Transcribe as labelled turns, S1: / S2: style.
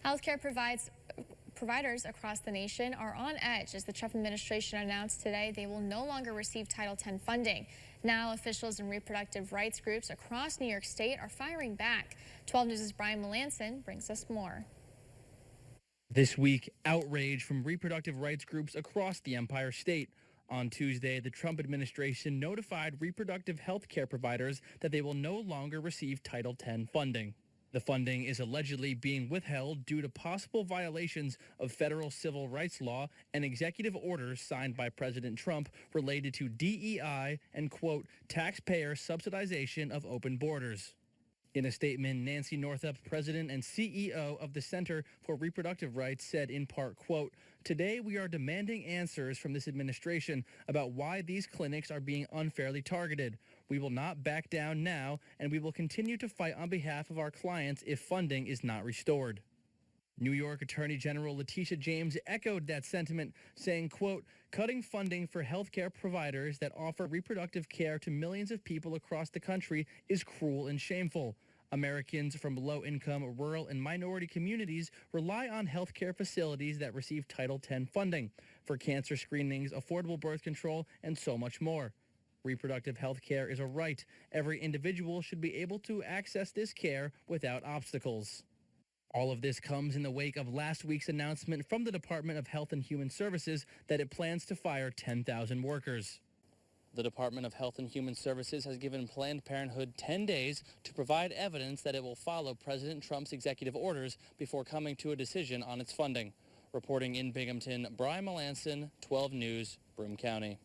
S1: Healthcare providers across the nation are on edge as the Trump administration announced today they will no longer receive Title X funding. Now, officials and reproductive rights groups across New York State are firing back. 12 News' Brian Melanson brings us more.
S2: This week, outrage from reproductive rights groups across the Empire State. On Tuesday, the Trump administration notified reproductive health care providers that they will no longer receive Title X funding. The funding is allegedly being withheld due to possible violations of federal civil rights law and executive orders signed by President Trump related to DEI and, quote, taxpayer subsidization of open borders. In a statement, Nancy Northup, president and CEO of the Center for Reproductive Rights, said in part, quote, "Today we are demanding answers from this administration about why these clinics are being unfairly targeted. We will not back down now, and we will continue to fight on behalf of our clients if funding is not restored." New York Attorney General Letitia James echoed that sentiment, saying, quote, "Cutting funding for healthcare providers that offer reproductive care to millions of people across the country is cruel and shameful. Americans from low-income, rural, and minority communities rely on healthcare facilities that receive Title X funding for cancer screenings, affordable birth control, and so much more. Reproductive health care is a right. Every individual should be able to access this care without obstacles." All of this comes in the wake of last week's announcement from the Department of Health and Human Services that it plans to fire 10,000 workers. The Department of Health and Human Services has given Planned Parenthood 10 days to provide evidence that it will follow President Trump's executive orders before coming to a decision on its funding. Reporting in Binghamton, Brian Melanson, 12 News, Broome County.